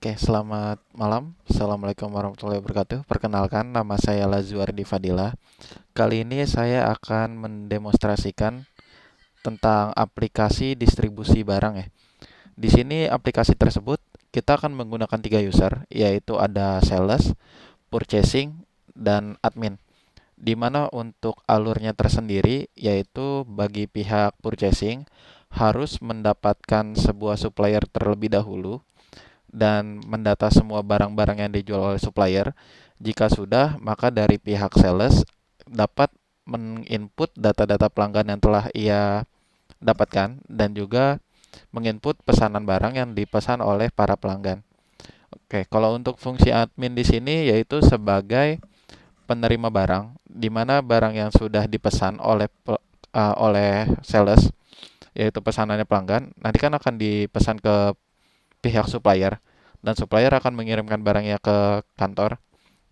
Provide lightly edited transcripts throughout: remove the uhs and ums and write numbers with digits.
Oke, selamat malam. Assalamualaikum warahmatullahi wabarakatuh. Perkenalkan, nama saya Lazuardi Fadila. Kali ini saya akan mendemonstrasikan tentang aplikasi distribusi barang ya. Di sini aplikasi tersebut kita akan menggunakan tiga user, yaitu ada sales, purchasing, dan admin. Di mana untuk alurnya tersendiri, yaitu bagi pihak purchasing harus mendapatkan sebuah supplier terlebih dahulu dan mendata semua barang-barang yang dijual oleh supplier. Jika sudah, maka dari pihak sales dapat menginput data-data pelanggan yang telah ia dapatkan dan juga menginput pesanan barang yang dipesan oleh para pelanggan. Oke, kalau untuk fungsi admin di sini yaitu sebagai penerima barang, di mana barang yang sudah dipesan oleh sales, yaitu pesanannya pelanggan, nanti kan akan dipesan ke pihak supplier dan supplier akan mengirimkan barangnya ke kantor.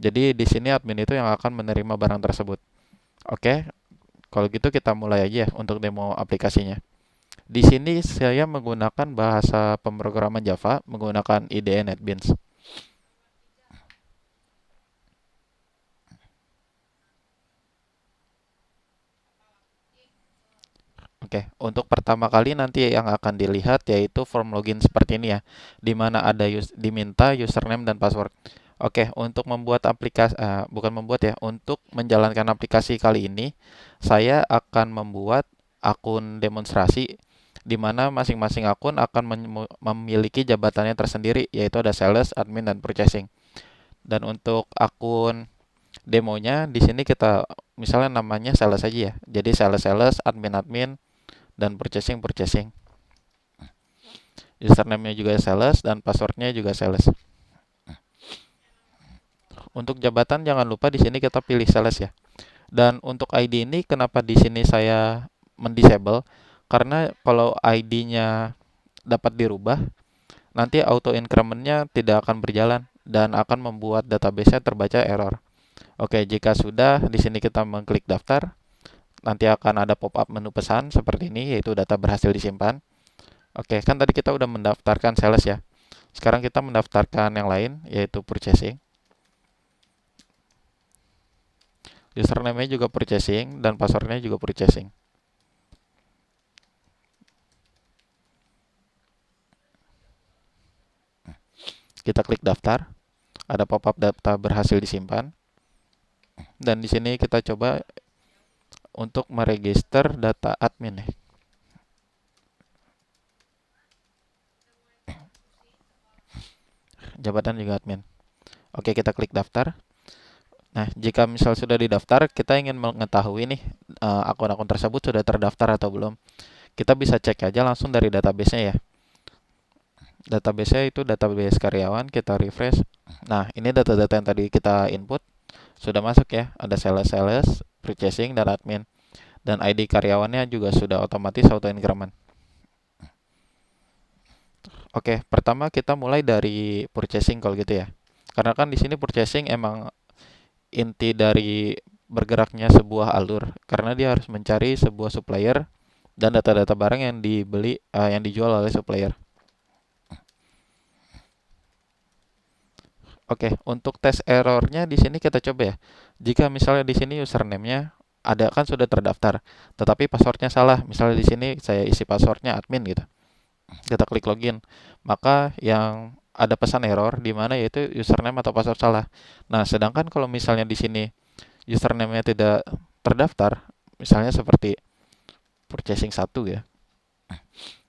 Jadi di sini admin itu yang akan menerima barang tersebut. Oke, kalau gitu kita mulai aja ya untuk demo aplikasinya. Di sini saya menggunakan bahasa pemrograman Java menggunakan IDE NetBeans. Oke, untuk pertama kali nanti yang akan dilihat yaitu form login seperti ini ya, di mana ada diminta username dan password. Oke, untuk membuat aplikasi, bukan membuat ya, untuk menjalankan aplikasi kali ini, saya akan membuat akun demonstrasi, di mana masing-masing akun akan memiliki jabatannya tersendiri, yaitu ada sales, admin, dan purchasing. Dan untuk akun demonya, di sini kita misalnya namanya sales aja ya, jadi sales, admin, dan purchasing. Username-nya juga sales dan passwordnya juga sales. Untuk jabatan jangan lupa di sini kita pilih sales ya. Dan untuk ID ini kenapa di sini saya mendisable? Karena kalau ID-nya dapat dirubah, nanti auto increment-nya tidak akan berjalan dan akan membuat database-nya terbaca error. Oke, jika sudah di sini kita mengklik daftar, nanti akan ada pop-up menu pesan seperti ini yaitu data berhasil disimpan. Oke, kan tadi kita udah mendaftarkan sales ya. Sekarang kita mendaftarkan yang lain yaitu purchasing. Username-nya juga purchasing dan passwordnya juga purchasing. Kita klik daftar, ada pop-up data berhasil disimpan. Dan di sini kita coba untuk meregister data admin ya. Jabatan juga admin. Oke, kita klik daftar. Nah, jika misal sudah didaftar, kita ingin mengetahui nih akun-akun tersebut sudah terdaftar atau belum. Kita bisa cek aja langsung dari database-nya ya. Database-nya itu database karyawan, kita refresh. Nah, ini data-data yang tadi kita input sudah masuk ya. Ada sales, purchasing, dan admin. Dan ID karyawannya juga sudah otomatis auto increment. Oke, pertama kita mulai dari purchasing kalau gitu ya. Karena kan di sini purchasing emang inti dari bergeraknya sebuah alur. Karena dia harus mencari sebuah supplier dan data-data barang yang yang dijual oleh supplier. Oke, untuk tes errornya di sini kita coba ya. Jika misalnya di sini username-nya ada kan sudah terdaftar, tetapi passwordnya salah. Misalnya di sini saya isi passwordnya admin gitu. Kita klik login, maka yang ada pesan error di mana yaitu username atau password salah. Nah, sedangkan kalau misalnya di sini username-nya tidak terdaftar, misalnya seperti purchasing satu ya.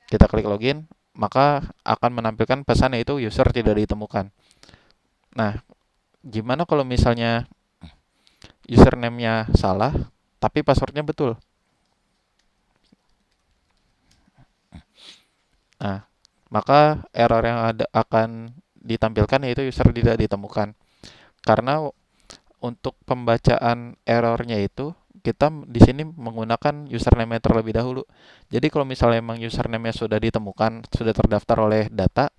Kita klik login, maka akan menampilkan pesan yaitu user tidak ditemukan. Nah, gimana kalau misalnya username-nya salah tapi passwordnya betul? Nah, maka error yang akan ditampilkan yaitu user tidak ditemukan. Karena untuk pembacaan errornya itu kita di sini menggunakan username terlebih dahulu. Jadi kalau misalnya memang username-nya sudah ditemukan, sudah terdaftar oleh data,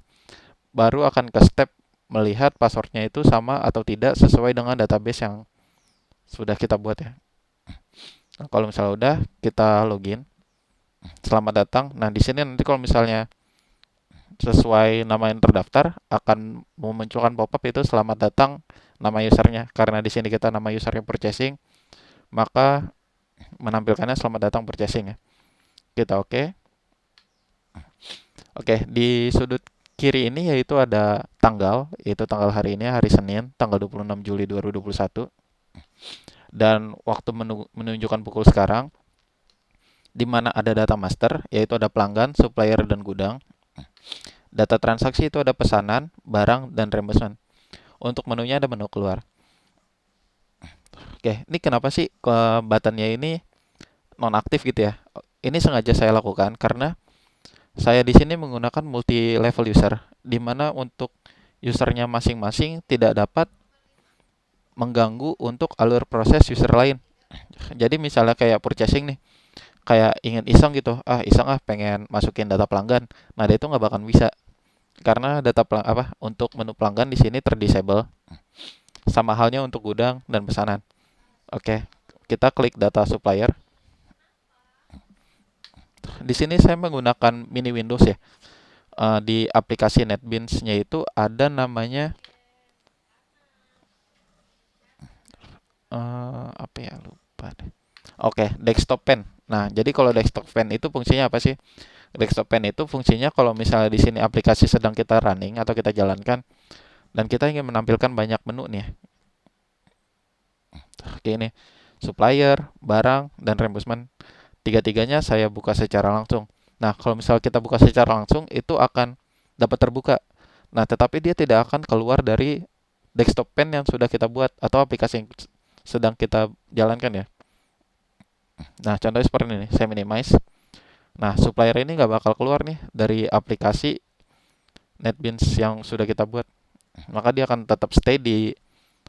baru akan ke step melihat passwordnya itu sama atau tidak sesuai dengan database yang sudah kita buat ya. Nah, kalau misalnya udah kita login, selamat datang. Nah, di sini nanti kalau misalnya sesuai nama yang terdaftar akan memunculkan pop-up itu selamat datang nama usernya. Karena di sini kita nama usernya purchasing, maka menampilkannya selamat datang purchasing ya. Kita oke. Oke, di sudut kiri ini yaitu ada tanggal, yaitu tanggal hari ini hari Senin, tanggal 26 Juli 2021 dan waktu menunjukkan pukul sekarang di mana ada data master yaitu ada pelanggan, supplier dan gudang. Data transaksi itu ada pesanan, barang dan reimbursement. Untuk menunya ada menu keluar. Oke, ini kenapa sih ke buttonnya ini nonaktif gitu ya? Ini sengaja saya lakukan karena saya di sini menggunakan multi level user, di mana untuk usernya masing-masing tidak dapat mengganggu untuk alur proses user lain. Jadi misalnya kayak purchasing nih, kayak ingin iseng gitu, iseng pengen masukin data pelanggan. Nah, dia itu nggak bakal bisa karena untuk menu pelanggan di sini terdisable. Sama halnya untuk gudang dan pesanan. Oke, kita klik data supplier. Di sini saya menggunakan mini Windows ya. Di aplikasi NetBeans-nya itu ada namanya apa ya, lupa deh. Oke, desktop pen. Nah, jadi kalau desktop pen itu fungsinya apa sih? Desktop pen itu fungsinya kalau misalnya di sini aplikasi sedang kita running atau kita jalankan dan kita ingin menampilkan banyak menu nih. Oke, ini supplier, barang, dan reimbursement. Tiga-tiganya saya buka secara langsung. Nah, kalau misalnya kita buka secara langsung, itu akan dapat terbuka. Nah, tetapi dia tidak akan keluar dari desktop pen yang sudah kita buat atau aplikasi yang sedang kita jalankan ya. Nah, contohnya seperti ini, saya minimize. Nah, supplier ini nggak bakal keluar nih dari aplikasi NetBeans yang sudah kita buat. Maka dia akan tetap stay di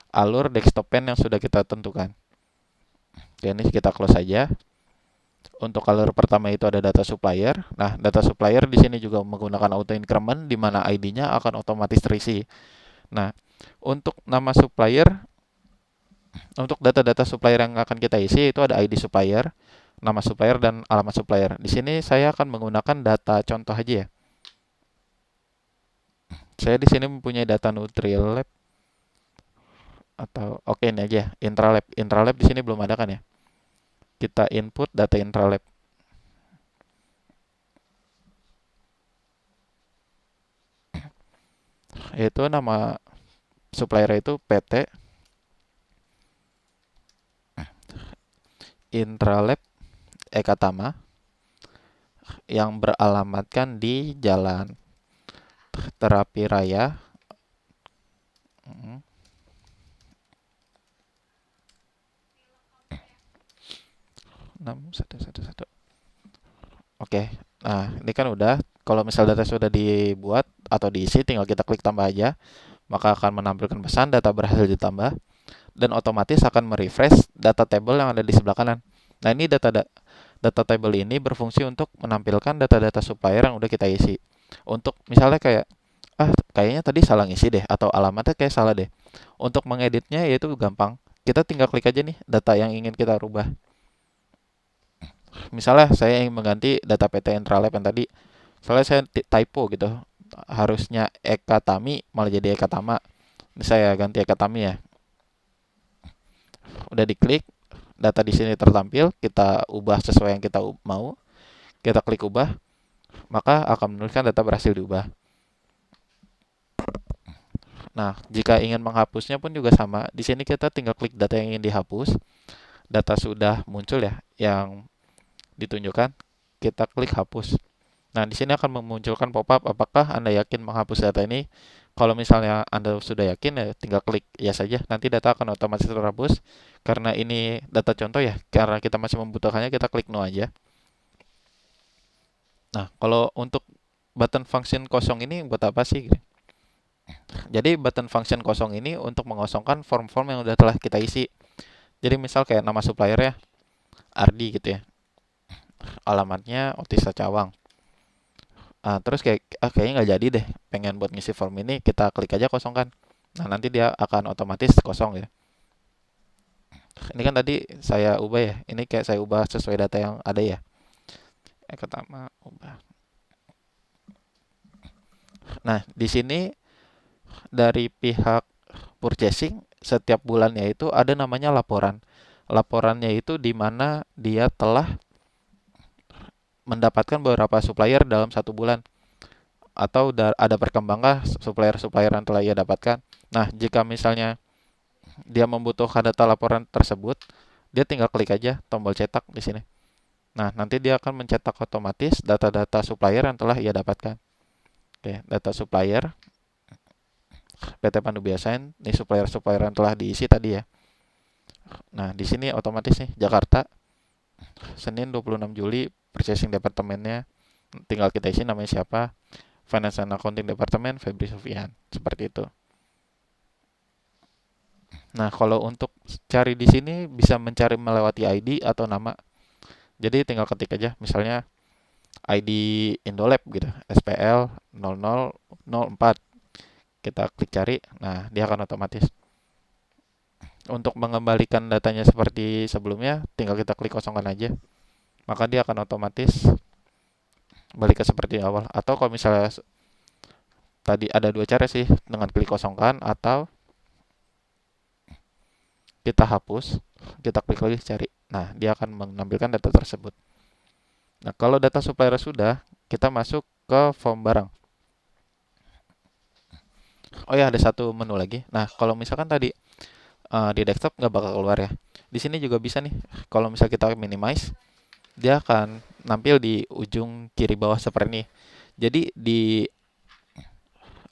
alur desktop pen yang sudah kita tentukan. Oke, ini kita close saja. Untuk alur pertama itu ada data supplier. Nah, data supplier di sini juga menggunakan auto increment di mana ID-nya akan otomatis terisi. Nah, untuk nama supplier, untuk data-data supplier yang akan kita isi itu ada ID supplier, nama supplier dan alamat supplier. Di sini saya akan menggunakan data contoh aja ya. Saya di sini mempunyai data Nutrilab atau oke ini aja Intralab. Intralab di sini belum ada kan ya? Kita input data Intralab. Itu nama supplier itu PT Intralab Ekatama yang beralamatkan di Jalan Terapi Raya 6111. Oke. Nah, ini kan udah. Kalau misal data sudah dibuat atau diisi, tinggal kita klik tambah aja. Maka akan menampilkan pesan data berhasil ditambah dan otomatis akan merefresh data table yang ada di sebelah kanan. Nah, ini data table ini berfungsi untuk menampilkan data-data supplier yang udah kita isi. Untuk misalnya kayak kayaknya tadi salah ngisi deh atau alamatnya kayak salah deh. Untuk mengeditnya yaitu gampang. Kita tinggal klik aja nih data yang ingin kita rubah. Misalnya saya ingin mengganti data PT Intralab yang tadi. Soalnya saya typo gitu. Harusnya Eka Tami malah jadi Eka Tama. Ini saya ganti Eka Tami ya. Udah diklik, data di sini tertampil, kita ubah sesuai yang kita mau. Kita klik ubah, maka akan menuliskan data berhasil diubah. Nah, jika ingin menghapusnya pun juga sama. Di sini kita tinggal klik data yang ingin dihapus. Data sudah muncul ya yang ditunjukkan. Kita klik hapus. Nah, di sini akan memunculkan pop-up apakah Anda yakin menghapus data ini. Kalau misalnya Anda sudah yakin ya tinggal klik ya saja. Nanti data akan otomatis terhapus. Karena ini data contoh ya, karena kita masih membutuhkannya kita klik no aja. Nah, kalau untuk button function kosong ini buat apa sih? Jadi button function kosong ini untuk mengosongkan form-form yang udah telah kita isi. Jadi misal kayak nama supplier ya, Ardi gitu ya. Alamatnya Otisa Cawang. Terus kayaknya nggak jadi deh. Pengen buat ngisi form ini, kita klik aja kosongkan. Nah, nanti dia akan otomatis kosong ya. Ini kan tadi saya ubah ya. Ini kayak saya ubah sesuai data yang ada ya. Pertama ubah. Nah, di sini dari pihak purchasing setiap bulannya itu ada namanya laporan. Laporannya itu di mana dia telah mendapatkan beberapa supplier dalam satu bulan atau ada perkembangan supplier-supplier yang telah ia dapatkan. Nah, jika misalnya dia membutuhkan data laporan tersebut, dia tinggal klik aja tombol cetak di sini. Nah, nanti dia akan mencetak otomatis data-data supplier yang telah ia dapatkan. Oke, data supplier PT Pandu Biasain, ini supplier-supplier yang telah diisi tadi ya. Nah, di sini otomatis nih Jakarta, Senin 26 Juli, purchasing departemennya tinggal kita isi namanya siapa, finance and accounting departemen Febri Sofian, seperti itu. Nah, kalau untuk cari di sini bisa mencari melewati ID atau nama. Jadi tinggal ketik aja misalnya ID Indolab gitu, SPL 0004. Kita klik cari, nah dia akan otomatis. Untuk mengembalikan datanya seperti sebelumnya, tinggal kita klik kosongkan aja. Maka dia akan otomatis balik ke seperti awal. Atau kalau misalnya tadi ada dua cara sih, dengan klik kosongkan atau kita hapus, kita klik lagi cari. Nah, dia akan menampilkan data tersebut. Nah, kalau data supplier sudah, kita masuk ke form barang. Oh ya, ada satu menu lagi. Nah, kalau misalkan tadi di desktop nggak bakal keluar ya. Di sini juga bisa nih. Kalau misal kita minimize, dia akan nampil di ujung kiri bawah seperti ini. Jadi di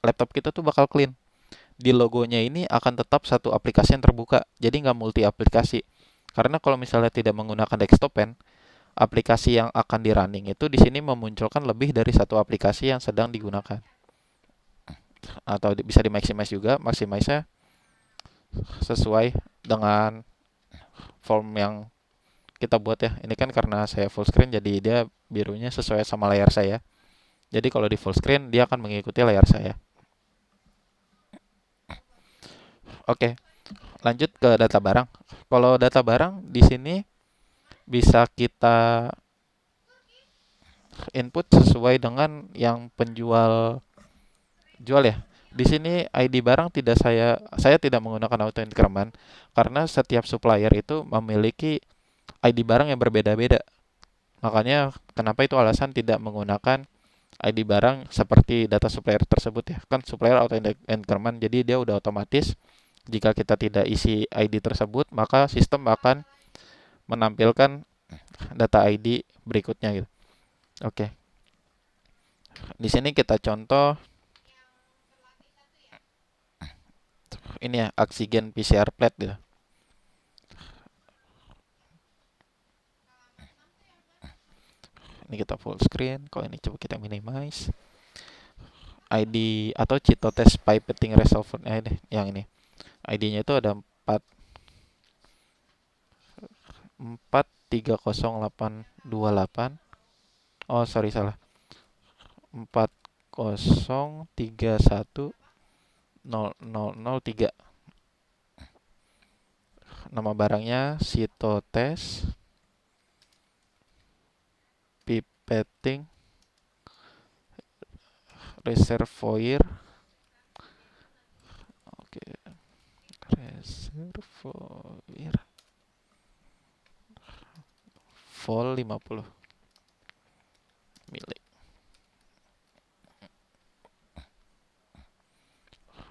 laptop kita tuh bakal clean. Di logonya ini akan tetap satu aplikasi yang terbuka. Jadi nggak multi aplikasi. Karena kalau misalnya tidak menggunakan desktop pen, aplikasi yang akan di running itu di sini memunculkan lebih dari satu aplikasi yang sedang digunakan. Atau bisa di maximize juga, maximize-nya sesuai dengan form yang kita buat ya. Ini kan karena saya full screen jadi dia birunya sesuai sama layar saya. Jadi kalau di full screen dia akan mengikuti layar saya. Oke, lanjut ke data barang. Kalau data barang di sini bisa kita input sesuai dengan yang penjual jual ya. Di sini ID barang tidak saya tidak menggunakan auto increment karena setiap supplier itu memiliki ID barang yang berbeda-beda. Makanya kenapa itu alasan tidak menggunakan ID barang seperti data supplier tersebut ya. Kan supplier auto increment jadi dia udah otomatis jika kita tidak isi ID tersebut maka sistem akan menampilkan data ID berikutnya gitu. Oke. Di sini kita contoh ini ya oksigen PCR plate gitu. Ini kita full screen. Kalau ini coba kita minimize. ID atau Cytotest pipetting resolver deh, yang ini. ID-nya itu ada 430828. Oh, sorry salah. 403100003. Nama barangnya Cytotest pipetting reservoir. Oke, reservoir vol 50 milik.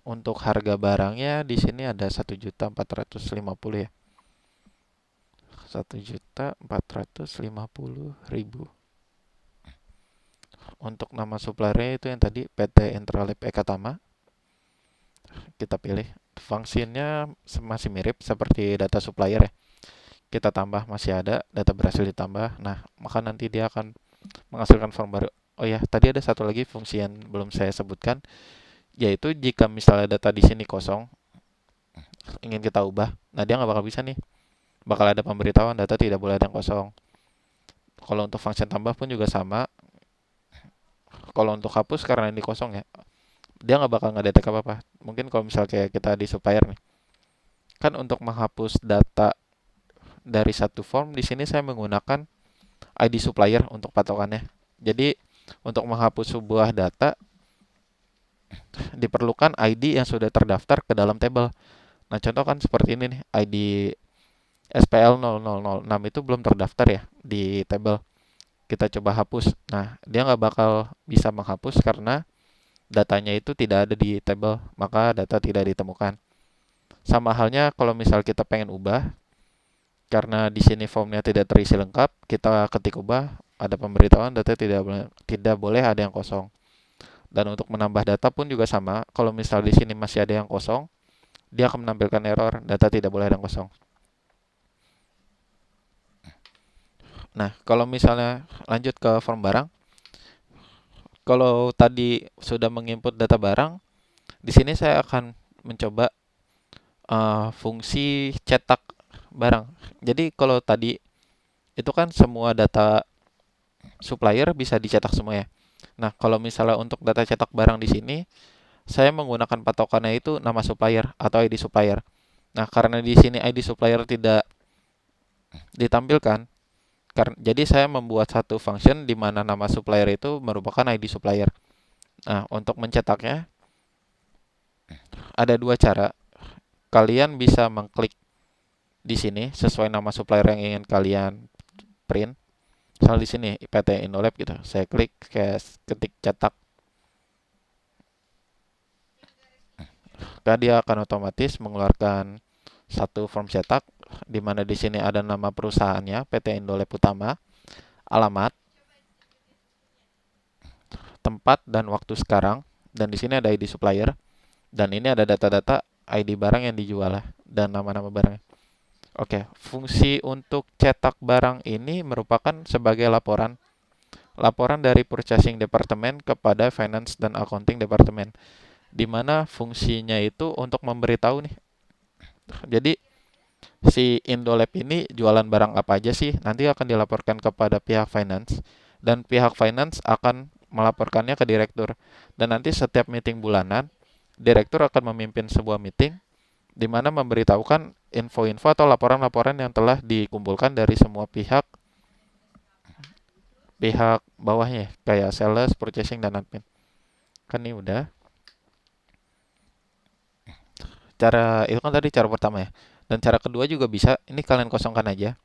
Untuk harga barangnya di sini ada 1.450.000 ya. 1.450.000. Untuk nama suppliernya itu yang tadi PT Intralab Ekatama. Kita pilih. Fungsinya masih mirip seperti data supplier ya. Kita tambah masih ada, data berhasil ditambah. Nah, maka nanti dia akan menghasilkan form baru. Oh ya, tadi ada satu lagi fungsi yang belum saya sebutkan, yaitu jika misalnya data di sini kosong, ingin kita ubah, nah dia nggak bakal bisa nih. Bakal ada pemberitahuan data tidak boleh ada yang kosong. Kalau untuk fungsi tambah pun juga sama. Kalau untuk hapus karena ini kosong ya, dia nggak bakal ngedetek apa-apa. Mungkin kalau misalnya kayak kita di supplier nih, kan untuk menghapus data dari satu form di sini saya menggunakan ID supplier untuk patokannya. Jadi untuk menghapus sebuah data diperlukan ID yang sudah terdaftar ke dalam tabel. Nah, contoh kan seperti ini nih, ID SPL 0006 itu belum terdaftar ya di tabel. Kita coba hapus. Nah, dia nggak bakal bisa menghapus karena datanya itu tidak ada di tabel, maka data tidak ditemukan. Sama halnya kalau misal kita pengen ubah, karena di sini formnya tidak terisi lengkap, kita ketik ubah, ada pemberitahuan data tidak boleh ada yang kosong. Dan untuk menambah data pun juga sama. Kalau misal di sini masih ada yang kosong, dia akan menampilkan error, data tidak boleh ada yang kosong. Nah, kalau misalnya lanjut ke form barang, kalau tadi sudah menginput data barang, di sini saya akan mencoba fungsi cetak barang. Jadi kalau tadi itu kan semua data supplier bisa dicetak semua ya. Nah, kalau misalnya untuk data cetak barang di sini, saya menggunakan patokannya itu nama supplier atau ID supplier. Nah, karena di sini ID supplier tidak ditampilkan, jadi saya membuat satu function di mana nama supplier itu merupakan ID supplier. Nah, untuk mencetaknya ada dua cara. Kalian bisa mengklik di sini sesuai nama supplier yang ingin kalian print. Misal di sini PT Indolab gitu. Saya klik ketik cetak. Maka dia akan otomatis mengeluarkan satu form cetak di mana di sini ada nama perusahaannya PT Indolab Utama, alamat, tempat dan waktu sekarang, dan di sini ada ID supplier, dan ini ada data-data ID barang yang dijual lah, dan nama-nama barangnya. Oke, fungsi untuk cetak barang ini merupakan sebagai laporan dari purchasing department kepada finance dan accounting department, di mana fungsinya itu untuk memberitahu nih. Jadi si Indolab ini jualan barang apa aja sih? Nanti akan dilaporkan kepada pihak finance, dan pihak finance akan melaporkannya ke direktur. Dan nanti setiap meeting bulanan, direktur akan memimpin sebuah meeting di mana memberitahukan info-info atau laporan-laporan yang telah dikumpulkan dari semua pihak pihak bawahnya, kayak sales, purchasing, dan admin. Kan ini udah. Cara itu kan tadi cara pertama ya. Dan cara kedua juga bisa, ini kalian kosongkan aja.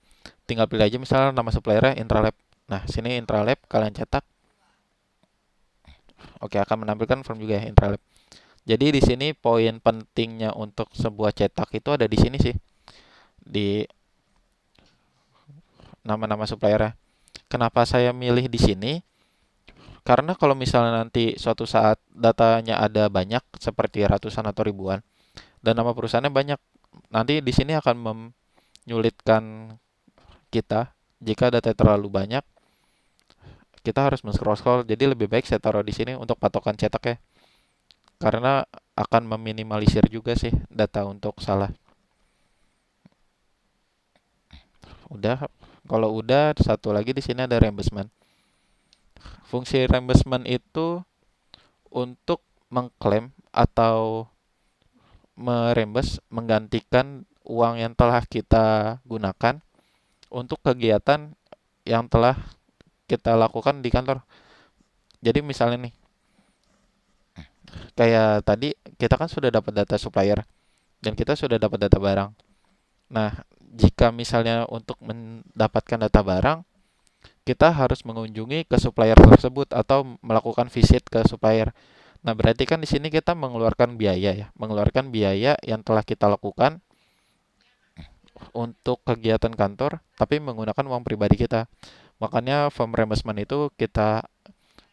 Tinggal pilih aja misalnya nama suppliernya Intralab. Nah, sini Intralab kalian cetak. Oke, akan menampilkan form juga ya Intralab. Jadi di sini poin pentingnya untuk sebuah cetak itu ada di sini sih. Di nama-nama suppliernya. Kenapa saya milih di sini? Karena kalau misalnya nanti suatu saat datanya ada banyak seperti ratusan atau ribuan dan nama perusahaannya banyak, nanti di sini akan menyulitkan kita jika data terlalu banyak. Kita harus men-scroll-scroll. Jadi lebih baik saya taruh di sini untuk patokan cetaknya. Karena akan meminimalisir juga sih data untuk salah. Udah, kalau udah satu lagi di sini ada reimbursement. Fungsi reimbursement itu untuk mengklaim atau menggantikan uang yang telah kita gunakan untuk kegiatan yang telah kita lakukan di kantor. Jadi misalnya nih, kayak tadi kita kan sudah dapat data supplier dan kita sudah dapat data barang. Nah, jika misalnya untuk mendapatkan data barang, kita harus mengunjungi ke supplier tersebut atau melakukan visit ke supplier. Nah, berarti kan di sini kita mengeluarkan biaya ya, mengeluarkan biaya yang telah kita lakukan untuk kegiatan kantor, tapi menggunakan uang pribadi kita. Makanya form reimbursement itu kita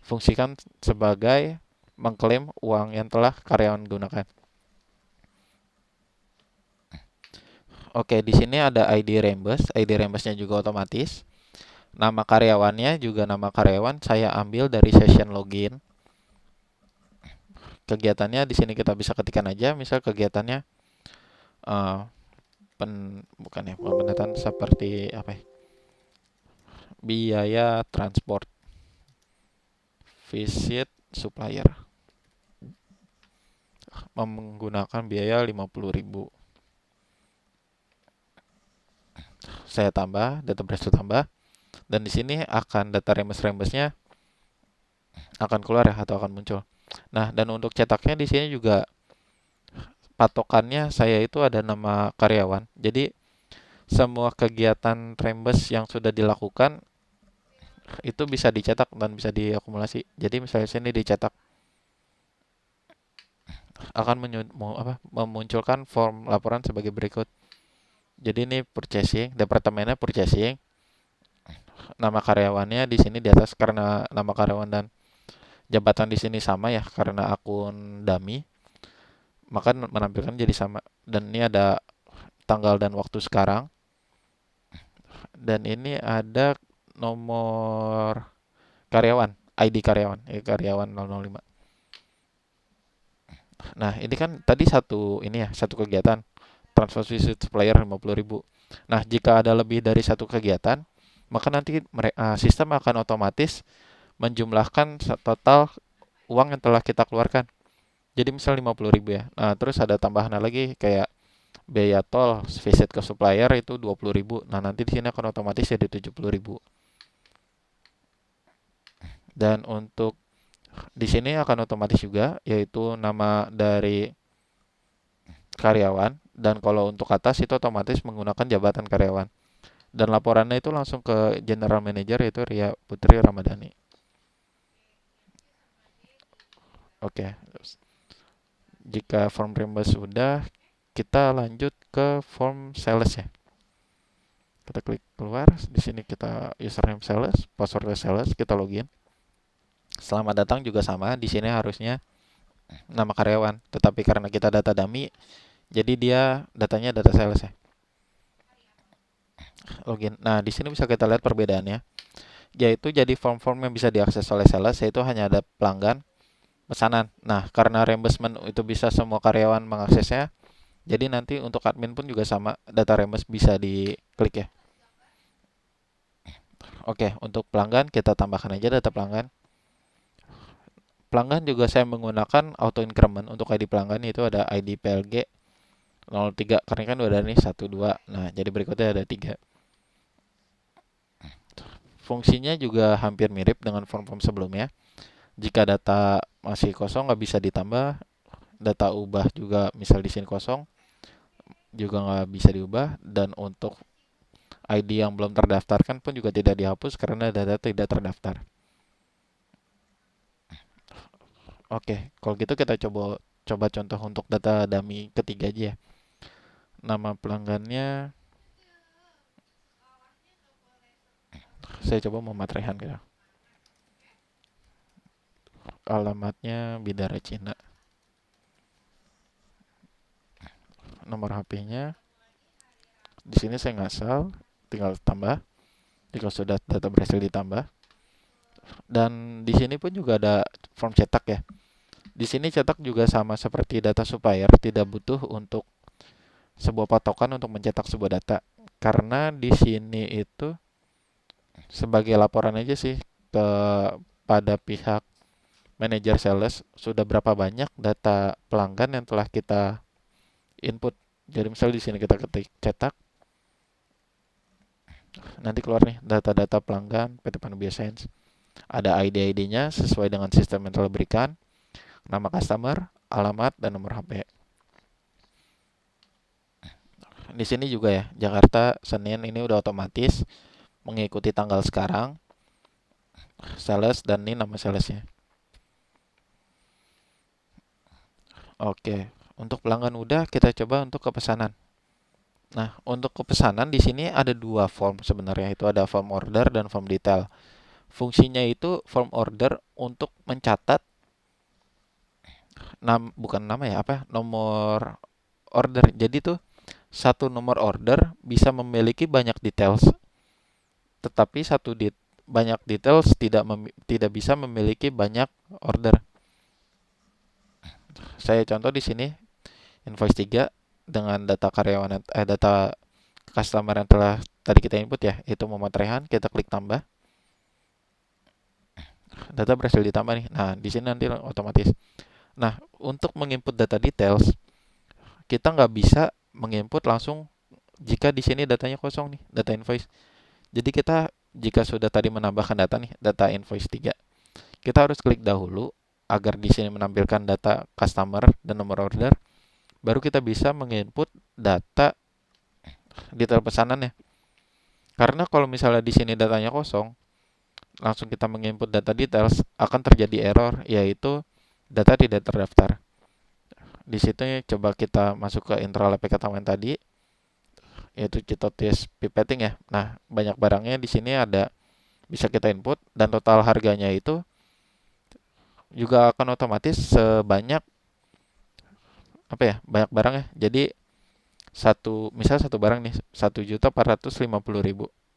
fungsikan sebagai mengklaim uang yang telah karyawan gunakan. Oke, di sini ada ID reimburse. ID reimburse-nya juga otomatis. Nama karyawannya juga nama karyawan saya ambil dari session login. Kegiatannya di sini kita bisa ketikkan aja, misal kegiatannya uh, bukan ya, pemetaan seperti apa ya? Biaya transport, visit supplier menggunakan biaya 50.000. Saya tambah, data beres tambah, dan di sini akan data reimburse-nya akan keluar ya atau akan muncul. Nah, dan untuk cetaknya di sini juga patokannya saya itu ada nama karyawan. Jadi semua kegiatan Rembes yang sudah dilakukan itu bisa dicetak dan bisa diakumulasi. Jadi misalnya sini dicetak akan memunculkan form laporan sebagai berikut. Jadi ini purchasing, departemennya purchasing, nama karyawannya di sini di atas karena nama karyawan dan jabatan di sini sama ya karena akun dummy, maka menampilkan jadi sama. Dan ini ada tanggal dan waktu sekarang dan ini ada nomor karyawan, ID karyawan, karyawan 005. Nah, ini kan tadi satu kegiatan transfer visit supplier 50.000. Nah, jika ada lebih dari satu kegiatan, maka nanti sistem akan otomatis menjumlahkan total uang yang telah kita keluarkan. Jadi misal 50.000 ya. Nah, terus ada tambahan lagi kayak biaya tol visit ke supplier itu 20.000. Nah, nanti di sini akan otomatis jadi 70.000. Dan untuk di sini akan otomatis juga yaitu nama dari karyawan dan kalau untuk atas itu otomatis menggunakan jabatan karyawan. Dan laporannya itu langsung ke general manager yaitu Ria Putri Ramadhani. Oke. Jika form reimburse sudah, kita lanjut ke form sales ya. Kita klik keluar, di sini kita username sales, password sales, kita login. Selamat datang juga sama, di sini harusnya nama karyawan, tetapi karena kita data dummy, jadi dia datanya data sales ya. Login. Nah, di sini bisa kita lihat perbedaannya, yaitu jadi form-form yang bisa diakses oleh sales yaitu hanya ada pelanggan, pesanan. Nah, karena reimbursement itu bisa semua karyawan mengaksesnya, jadi nanti untuk admin pun juga sama, data reimburse bisa diklik ya. Oke, untuk pelanggan kita tambahkan aja data pelanggan. Pelanggan juga saya menggunakan auto increment untuk ID pelanggan itu ada ID PLG 03 karena kan udah ada nih 1 2. Nah, jadi berikutnya ada 3. Fungsinya juga hampir mirip dengan form-form sebelumnya. Jika data masih kosong nggak bisa ditambah, data ubah juga misal di sini kosong juga nggak bisa diubah dan untuk ID yang belum terdaftarkan pun juga tidak dihapus karena data tidak terdaftar. Oke, kalau gitu kita coba contoh untuk data dummy ketiga aja ya. Nama pelanggannya saya coba mematrehan gitu. Alamatnya Bidara Cina. Nomor HP-nya di sini saya ngasal, tinggal tambah. Jika sudah data berhasil ditambah. Dan di sini pun juga ada form cetak ya. Di sini cetak juga sama seperti data supplier, tidak butuh untuk sebuah patokan untuk mencetak sebuah data. Karena di sini itu sebagai laporan aja sih ke pada pihak manajer sales sudah berapa banyak data pelanggan yang telah kita input. Jadi misal di sini kita ketik cetak, nanti keluar nih data-data pelanggan PT Panubia Science. Ada ID-ID-nya sesuai dengan sistem yang telah berikan, nama customer, alamat, dan nomor HP. Di sini juga ya, Jakarta Senin ini udah otomatis mengikuti tanggal sekarang, sales dan ini nama salesnya. Oke, untuk pelanggan udah, kita coba untuk kepesanan. Nah, untuk kepesanan di sini ada dua form sebenarnya, itu ada form order dan form detail. Fungsinya itu form order untuk mencatat bukan nama ya, nomor order. Jadi tuh satu nomor order bisa memiliki banyak details, tetapi banyak details tidak bisa memiliki banyak order. Saya contoh di sini invoice 3 dengan data karyawan data customer yang telah tadi kita input ya, itu mematrehan, kita klik tambah. Data berhasil ditambah nih. Nah, di sini nanti otomatis. Nah, untuk menginput data details, kita nggak bisa menginput langsung jika di sini datanya kosong nih, data invoice. Jadi kita jika sudah tadi menambahkan data nih, data invoice 3, kita harus klik dahulu agar di sini menampilkan data customer dan nomor order, baru kita bisa menginput data detail pesanannya. Karena kalau misalnya di sini datanya kosong, langsung kita menginput data details, akan terjadi error, yaitu data tidak terdaftar. Di situ coba kita masuk ke internal APK Taman tadi, yaitu Citotis pipetting ya. Nah, banyak barangnya di sini ada, bisa kita input, dan total harganya itu juga akan otomatis sebanyak apa ya, banyak barang ya. Jadi misal satu barang nih 1.450.000.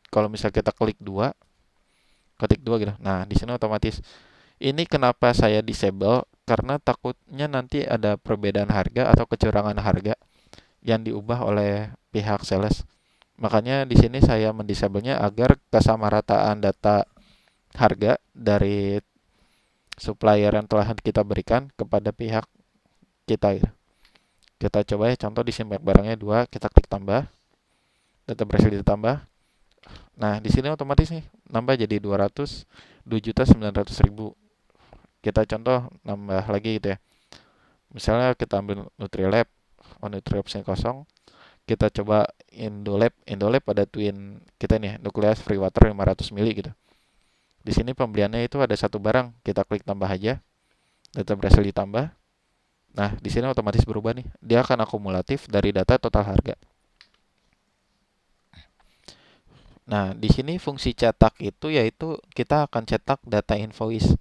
Kalau misal kita ketik dua gitu. Nah, di sini otomatis. Ini kenapa saya disable? Karena takutnya nanti ada perbedaan harga atau kecurangan harga yang diubah oleh pihak sales. Makanya di sini saya mendisable-nya agar kesamarataan data harga dari supplier yang telah kita berikan kepada pihak kita. Kita coba ya, contoh di sini barangnya 2, kita klik tambah, data berhasil ditambah. Nah, di sini otomatis nih nambah jadi 202.900.000. Kita contoh nambah lagi gitu ya. Misalnya kita ambil Nutrilab, Nutrilab yang kosong, kita coba Indolab pada twin kita nih, Nucleus Free Water 500 ml gitu. Di sini pembeliannya itu ada satu barang, kita klik tambah aja, data berhasil ditambah. Nah, di sini otomatis berubah nih, dia akan akumulatif dari data total harga. Nah, di sini fungsi cetak itu yaitu kita akan cetak data invoice.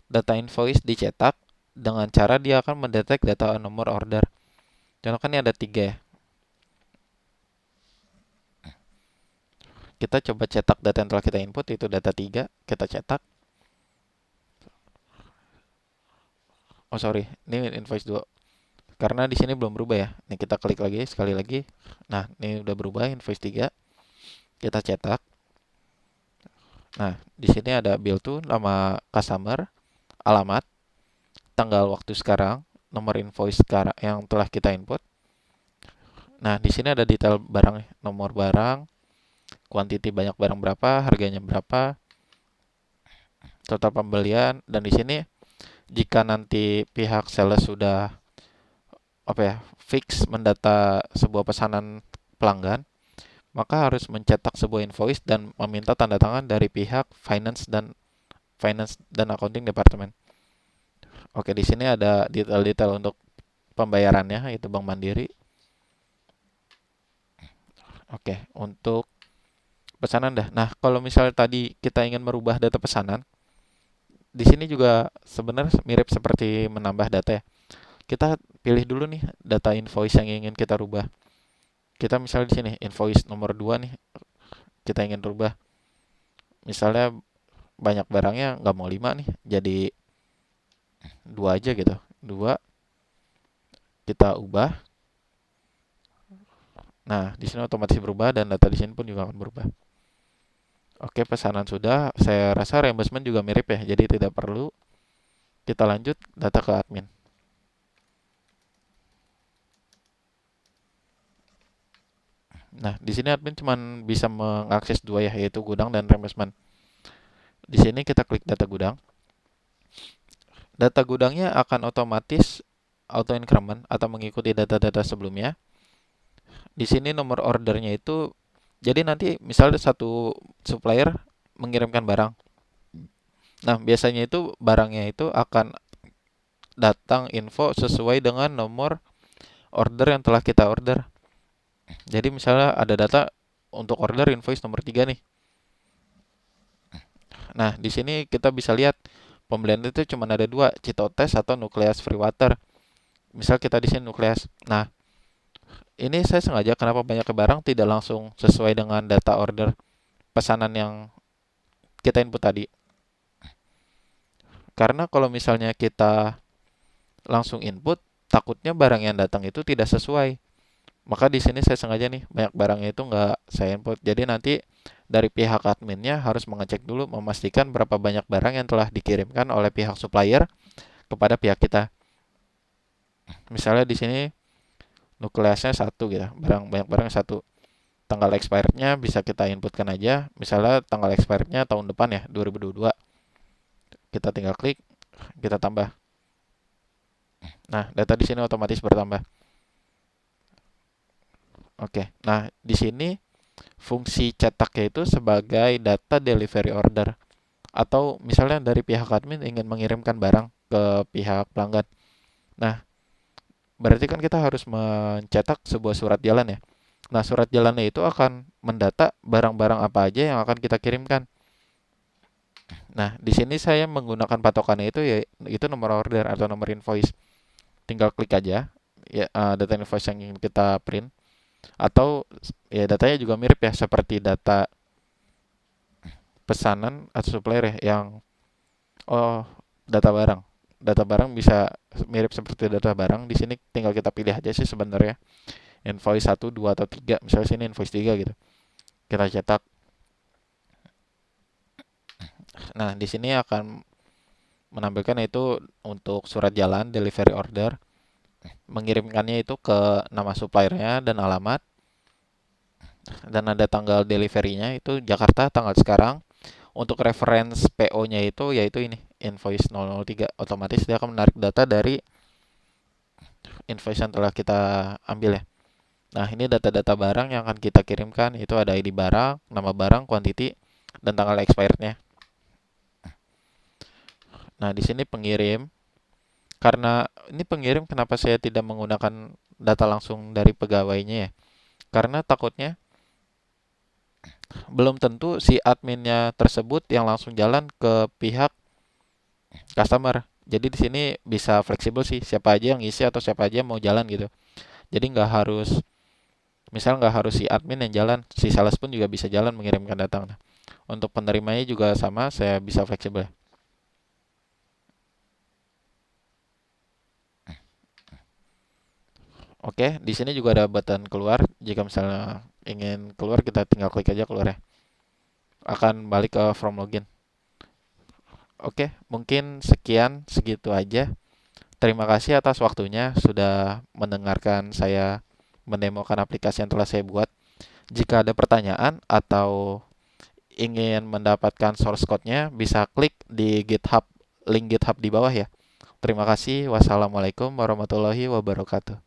Data invoice dicetak dengan cara dia akan mendetek data nomor order. Contoh kan ini ada 3 ya. Kita coba cetak data yang telah kita input, itu data 3, kita cetak. Oh sorry, ini invoice 2. Karena di sini belum berubah ya. Ini kita klik lagi sekali lagi. Nah, ini udah berubah invoice 3. Kita cetak. Nah, di sini ada bill to, nama customer, alamat, tanggal waktu sekarang, nomor invoice sekarang yang telah kita input. Nah, di sini ada detail barang, nomor barang, quantity banyak barang berapa, harganya berapa, total pembelian, dan di sini jika nanti pihak sales sudah fix mendata sebuah pesanan pelanggan, maka harus mencetak sebuah invoice dan meminta tanda tangan dari pihak finance dan accounting department. Oke, di sini ada detail-detail untuk pembayarannya, itu Bank Mandiri. Oke, untuk pesanan dah. Nah, kalau misalnya tadi kita ingin merubah data pesanan, di sini juga sebenarnya mirip seperti menambah data ya. Kita pilih dulu nih data invoice yang ingin kita rubah. Kita misalnya di sini invoice nomor 2 nih, kita ingin rubah. Misalnya banyak barangnya nggak mau 5 nih, jadi 2 aja gitu. 2 kita ubah. Nah, di sini otomatis berubah dan data di sini pun juga akan berubah. Oke, pesanan sudah. Saya rasa reimbursement juga mirip ya, jadi tidak perlu. Kita lanjut data ke admin. Nah, di sini admin cuma bisa mengakses 2 ya, yaitu gudang dan reimbursement. Di sini kita klik data gudang. Data gudangnya akan otomatis auto increment atau mengikuti data-data sebelumnya. Di sini nomor ordernya itu, jadi nanti misalnya satu supplier mengirimkan barang. Nah, biasanya itu barangnya itu akan datang info sesuai dengan nomor order yang telah kita order. Jadi misalnya ada data untuk order invoice nomor 3 nih. Nah, di sini kita bisa lihat pembelian itu cuma ada 2, Citotes atau Nucleus Free Water. Misal kita di sini Nucleus. Nah, ini saya sengaja kenapa banyak barang tidak langsung sesuai dengan data order pesanan yang kita input tadi. Karena kalau misalnya kita langsung input, takutnya barang yang datang itu tidak sesuai. Maka di sini saya sengaja nih banyak barangnya itu nggak saya input. Jadi nanti dari pihak adminnya harus mengecek dulu, memastikan berapa banyak barang yang telah dikirimkan oleh pihak supplier kepada pihak kita. Misalnya di sini nukleasnya 1 gitu, banyak barang 1. Tanggal expirednya bisa kita inputkan aja. Misalnya tanggal expirednya tahun depan ya, 2022. Kita tinggal klik, kita tambah. Nah, data di sini otomatis bertambah. Oke. Nah, di sini fungsi cetaknya itu sebagai data delivery order, atau misalnya dari pihak admin ingin mengirimkan barang ke pihak pelanggan. Nah, berarti kan kita harus mencetak sebuah surat jalan ya. Nah, surat jalannya itu akan mendata barang-barang apa aja yang akan kita kirimkan. Nah, di sini saya menggunakan patokannya itu ya itu nomor order atau nomor invoice. Tinggal klik aja ya, data invoice yang ingin kita print, atau ya datanya juga mirip ya seperti data pesanan atau supplier ya, yang oh, data barang. Data barang bisa mirip seperti data barang. Di sini tinggal kita pilih aja sih sebenarnya. Invoice 1, 2 atau 3. Misalnya sini invoice 3 gitu. Kita cetak. Nah, di sini akan menampilkan itu untuk surat jalan delivery order. Mengirimkannya itu ke nama suppliernya dan alamat, dan ada tanggal deliverynya itu Jakarta tanggal sekarang. Untuk reference PO-nya itu yaitu ini invoice 003. Otomatis dia akan menarik data dari invoice yang telah kita ambil ya. Nah, ini data-data barang yang akan kita kirimkan, itu ada ID barang, nama barang, quantity, dan tanggal expirednya. Nah, di sini pengirim. Karena ini pengirim, kenapa saya tidak menggunakan data langsung dari pegawainya ya? Karena takutnya belum tentu si adminnya tersebut yang langsung jalan ke pihak customer. Jadi di sini bisa fleksibel sih, siapa aja yang isi atau siapa aja yang mau jalan gitu. Jadi nggak harus, misal nggak harus si admin yang jalan, si sales pun juga bisa jalan mengirimkan data. Nah, untuk penerimanya juga sama, saya bisa fleksibel. Oke, di sini juga ada button keluar. Jika misalnya ingin keluar, kita tinggal klik aja keluar ya. Akan balik ke from login. Oke, mungkin sekian segitu aja. Terima kasih atas waktunya sudah mendengarkan saya mendemokan aplikasi yang telah saya buat. Jika ada pertanyaan atau ingin mendapatkan source code-nya, bisa klik di GitHub, link GitHub di bawah ya. Terima kasih. Wassalamualaikum warahmatullahi wabarakatuh.